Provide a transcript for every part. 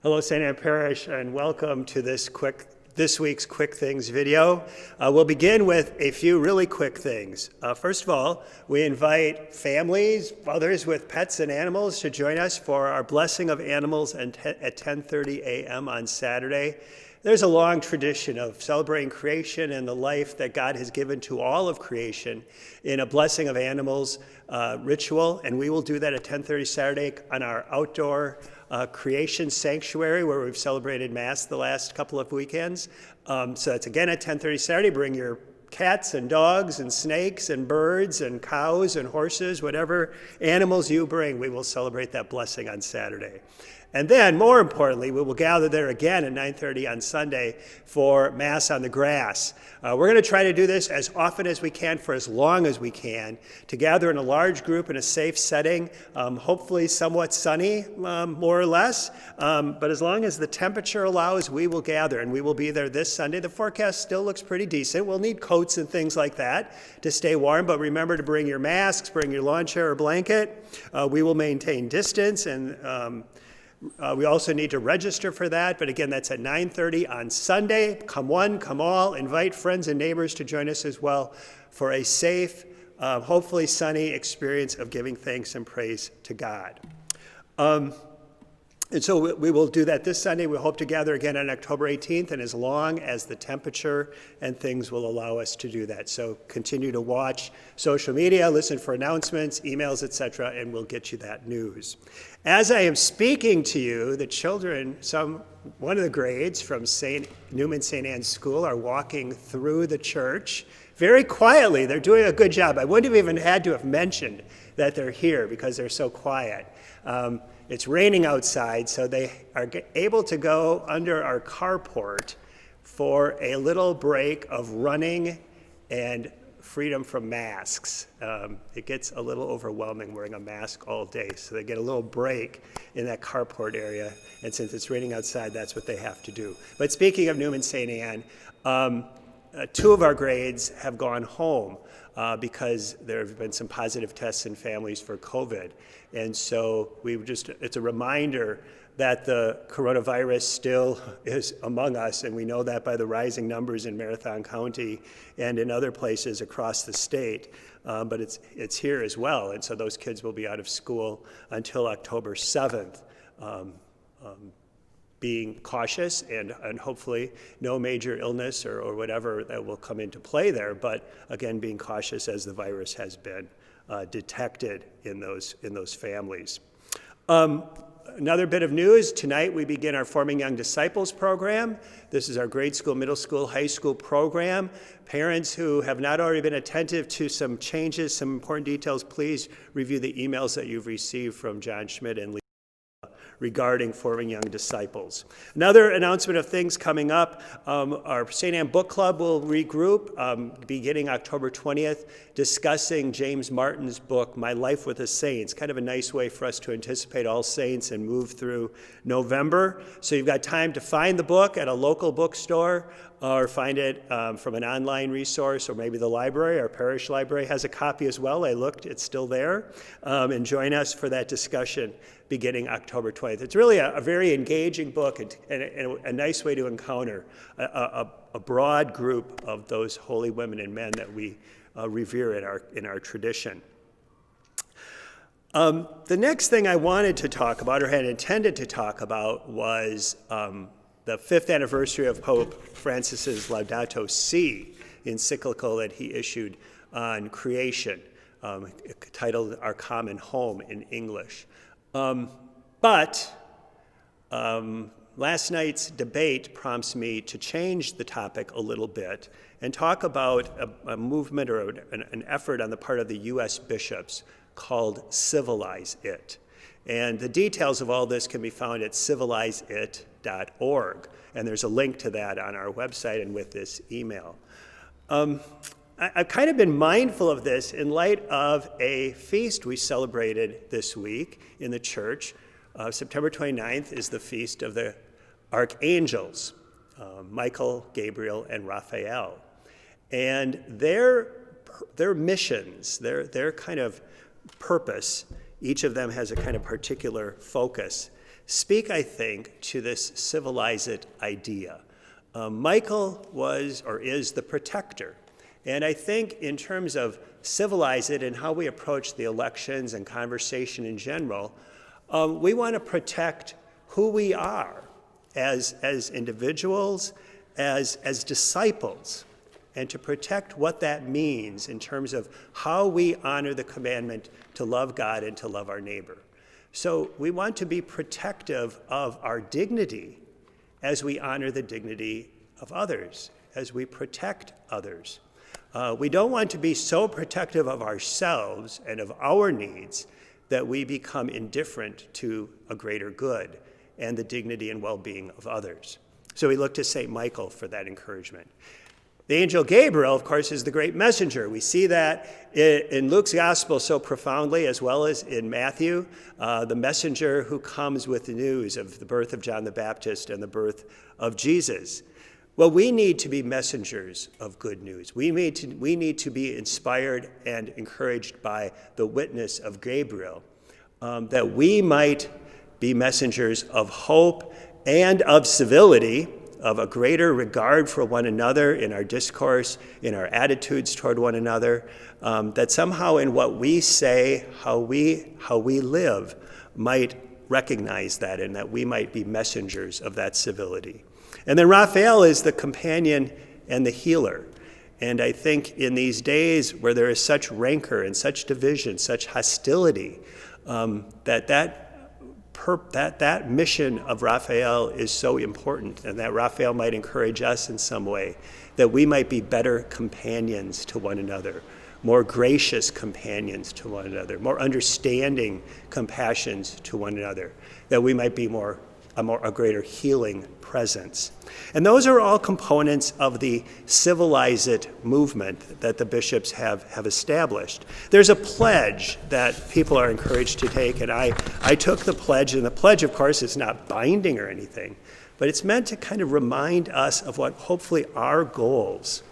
Hello, St. Anne Parish, and welcome to this week's Quick Things video. We'll begin with a few really quick things. First of all, we invite families, others with pets and animals to join us for our Blessing of Animals at 10:30 a.m. on Saturday. There's a long tradition of celebrating creation and the life that God has given to all of creation in a Blessing of Animals ritual, and we will do that at 10:30 Saturday on our outdoor creation sanctuary where we've celebrated Mass the last couple of weekends. So that's again at 10:30 Saturday. Bring your cats and dogs and snakes and birds and cows and horses, whatever animals you bring, we will celebrate that blessing on Saturday. And then, more importantly, we will gather there again at 9:30 on Sunday for Mass on the grass. We're going to try to do this as often as we can for as long as we can, to gather in a large group in a safe setting, hopefully somewhat sunny, more or less. But as long as the temperature allows, we will gather, and we will be there this Sunday. The forecast still looks pretty decent. We'll need coats and things like that to stay warm, but remember to bring your masks, bring your lawn chair or blanket. We will maintain distance, and we also need to register for that, but again, that's at 9:30 on Sunday. Come one, come all. Invite friends and neighbors to join us as well for a safe, hopefully sunny experience of giving thanks and praise to God. And so we will do that this Sunday. We hope to gather again on October 18th, and as long as the temperature and things will allow us to do that. So continue to watch social media, listen for announcements, emails, etc., and we'll get you that news. As I am speaking to you, the children, one of the grades from Newman St. Anne's School are walking through the church very quietly. They're doing a good job. I wouldn't have even had to have mentioned that they're here because they're so quiet. It's raining outside, so they are able to go under our carport for a little break of running and freedom from masks. It gets a little overwhelming wearing a mask all day, so they get a little break in that carport area, and since it's raining outside, that's what they have to do. But speaking of Newman St. Anne, two of our grades have gone home because there have been some positive tests in families for COVID. And so it's a reminder that the coronavirus still is among us, and we know that by the rising numbers in Marathon County and in other places across the state, but it's here as well, and so those kids will be out of school until October 7th. Being cautious and hopefully no major illness or whatever that will come into play there, but again, being cautious as the virus has been detected in those families. Another bit of news, tonight we begin our Forming Young Disciples program. This is our grade school, middle school, high school program. Parents who have not already been attentive to some changes, some important details, please review the emails that you've received from John Schmidt and Lee regarding Forming Young Disciples. Another announcement of things coming up, our St. Anne Book Club will regroup beginning October 20th, discussing James Martin's book, My Life with the Saints. Kind of a nice way for us to anticipate All Saints and move through November. So you've got time to find the book at a local bookstore or find it from an online resource, or maybe the library. Our parish library has a copy as well. I looked, it's still there. And join us for that discussion beginning October 20th. It's really a very engaging book and a nice way to encounter a broad group of those holy women and men that we revere in our tradition. The next thing I wanted to talk about, or had intended to talk about, was the 5th anniversary of Pope Francis's Laudato Si encyclical that he issued on creation, titled Our Common Home in English. But last night's debate prompts me to change the topic a little bit and talk about a movement or an effort on the part of the U.S. bishops called Civilize It. And the details of all this can be found at civilizeit.org. And there's a link to that on our website and with this email. I've kind of been mindful of this in light of a feast we celebrated this week in the church. September 29th is the feast of the Archangels, Michael, Gabriel, and Raphael. And their missions, their kind of purpose, each of them has a kind of particular focus, speak, I think, to this civilized idea. Michael was or is the protector. And I think in terms of civilize it and how we approach the elections and conversation in general, we want to protect who we are as individuals, as disciples, and to protect what that means in terms of how we honor the commandment to love God and to love our neighbor. So we want to be protective of our dignity as we honor the dignity of others, as we protect others. We don't want to be so protective of ourselves and of our needs that we become indifferent to a greater good and the dignity and well-being of others. So we look to St. Michael for that encouragement. The angel Gabriel, of course, is the great messenger. We see that in Luke's gospel so profoundly, as well as in Matthew, the messenger who comes with the news of the birth of John the Baptist and the birth of Jesus. Well, we need to be messengers of good news. We need to be inspired and encouraged by the witness of Gabriel, that we might be messengers of hope and of civility, of a greater regard for one another in our discourse, in our attitudes toward one another, that somehow in what we say, how we live, might recognize that, and that we might be messengers of that civility. And then Raphael is the companion and the healer. And I think in these days where there is such rancor and such division, such hostility, that mission of Raphael is so important, and that Raphael might encourage us in some way, that we might be better companions to one another, more gracious companions to one another, more understanding compassions to one another, that we might be a greater healing presence. And those are all components of the civilized movement that the bishops have established. There's a pledge that people are encouraged to take, and I took the pledge, and the pledge, of course, is not binding or anything, but it's meant to kind of remind us of what hopefully our goals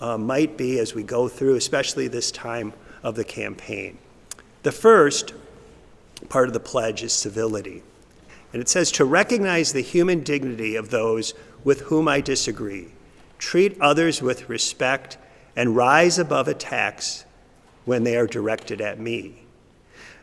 might be as we go through, especially this time of the campaign. The first part of the pledge is civility. And it says to recognize the human dignity of those with whom I disagree, treat others with respect, and rise above attacks when they are directed at me.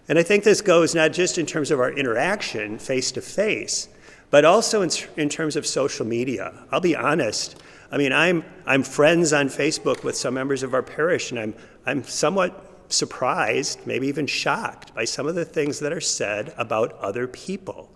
And I think this goes not just in terms of our interaction face to face, but also in terms of social media. I'll be honest. I mean, I'm friends on Facebook with some members of our parish, and I'm somewhat surprised, maybe even shocked by some of the things that are said about other people,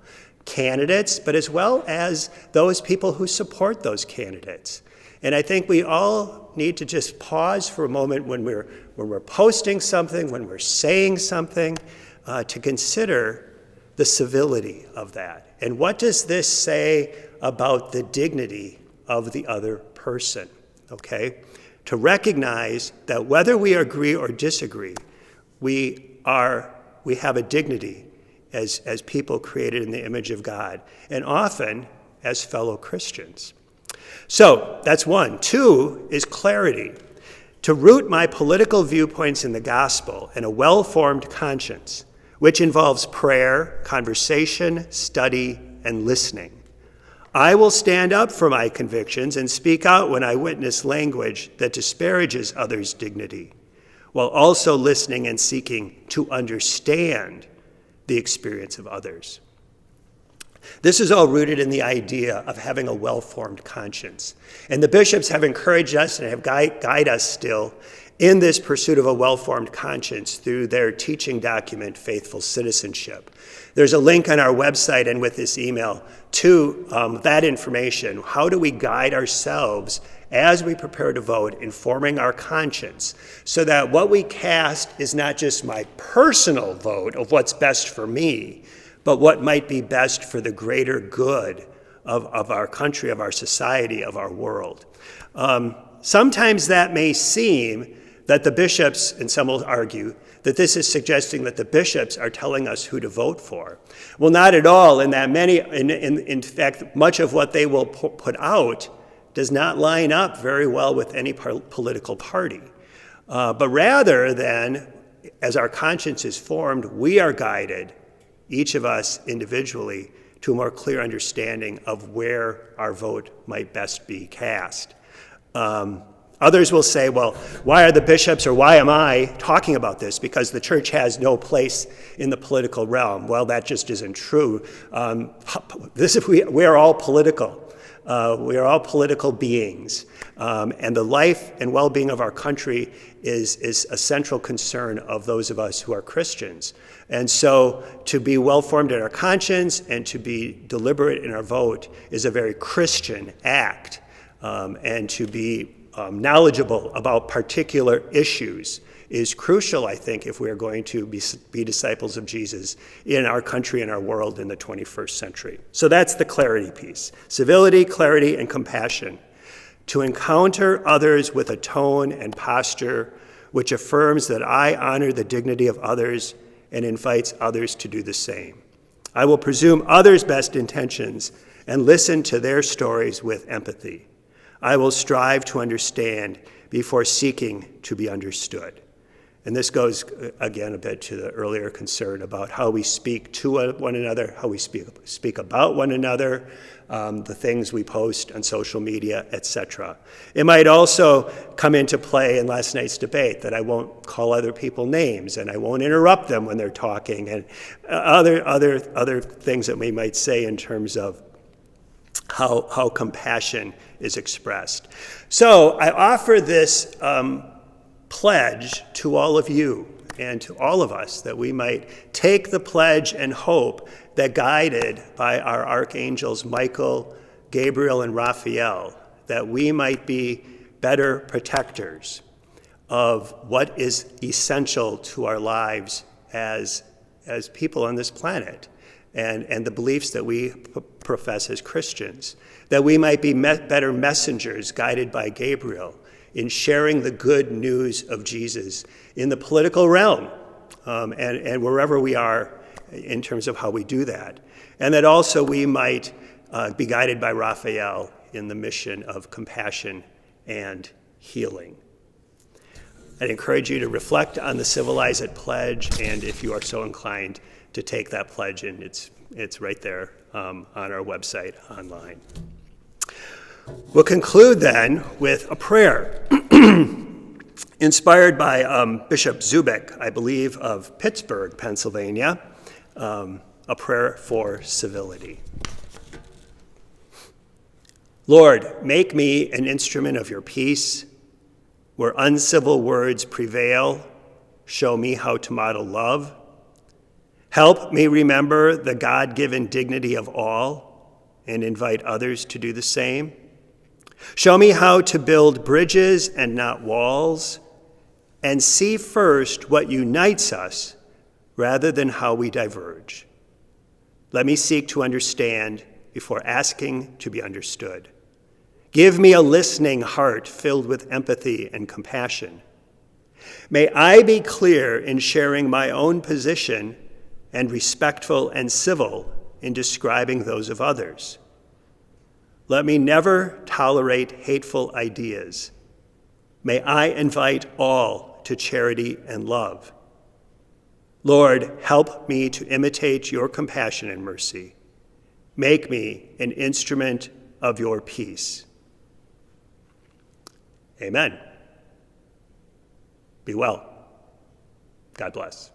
candidates, but as well as those people who support those candidates. And I think we all need to just pause for a moment when we're posting something, when we're saying something, to consider the civility of that. And what does this say about the dignity of the other person? Okay? To recognize that whether we agree or disagree, we have a dignity as people created in the image of God, and often as fellow Christians. So that's one. Two is clarity. To root my political viewpoints in the gospel and a well-formed conscience, which involves prayer, conversation, study, and listening. I will stand up for my convictions and speak out when I witness language that disparages others' dignity, while also listening and seeking to understand the experience of others. This is all rooted in the idea of having a well-formed conscience. And the bishops have encouraged us and have guide us still in this pursuit of a well-formed conscience through their teaching document, Faithful Citizenship. There's a link on our website and with this email to that information. How do we guide ourselves as we prepare to vote, informing our conscience, so that what we cast is not just my personal vote of what's best for me, but what might be best for the greater good of our country, of our society, of our world. Sometimes that may seem that the bishops, and some will argue, that this is suggesting that the bishops are telling us who to vote for. Well, not at all, in that in fact, much of what they will put out does not line up very well with any political party. But rather than, as our conscience is formed, we are guided, each of us individually, to a more clear understanding of where our vote might best be cast. Others will say, well, why are the bishops or why am I talking about this? Because the church has no place in the political realm. Well, that just isn't true. We are all political. We are all political beings. And the life and well-being of our country is a central concern of those of us who are Christians. And so to be well-formed in our conscience and to be deliberate in our vote is a very Christian act. And to be knowledgeable about particular issues is crucial, I think, if we are going to be disciples of Jesus in our country and our world in the 21st century. So that's the clarity piece. Civility, clarity, and compassion. To encounter others with a tone and posture which affirms that I honor the dignity of others and invites others to do the same. I will presume others' best intentions and listen to their stories with empathy. I will strive to understand before seeking to be understood. And this goes, again, a bit to the earlier concern about how we speak to one another, how we speak about one another, the things we post on social media, etc. It might also come into play in last night's debate that I won't call other people names and I won't interrupt them when they're talking, and other things that we might say in terms of how compassion is expressed. So I offer this pledge to all of you and to all of us that we might take the pledge and hope that, guided by our archangels Michael, Gabriel, and Raphael, that we might be better protectors of what is essential to our lives as people on this planet and the beliefs that we profess as Christians, that we might be better messengers guided by Gabriel in sharing the good news of Jesus in the political realm and wherever we are in terms of how we do that. And that also we might be guided by Raphael in the mission of compassion and healing. I'd encourage you to reflect on the Civilize It pledge, and if you are so inclined, to take that pledge, and it's right there on our website online. We'll conclude then with a prayer inspired by Bishop Zubik, I believe, of Pittsburgh, Pennsylvania, a prayer for civility. Lord, make me an instrument of your peace. Where uncivil words prevail, show me how to model love. Help me remember the God-given dignity of all and invite others to do the same. Show me how to build bridges and not walls, and see first what unites us rather than how we diverge. Let me seek to understand before asking to be understood. Give me a listening heart filled with empathy and compassion. May I be clear in sharing my own position and respectful and civil in describing those of others. Let me never tolerate hateful ideas. May I invite all to charity and love. Lord, help me to imitate your compassion and mercy. Make me an instrument of your peace. Amen. Be well. God bless.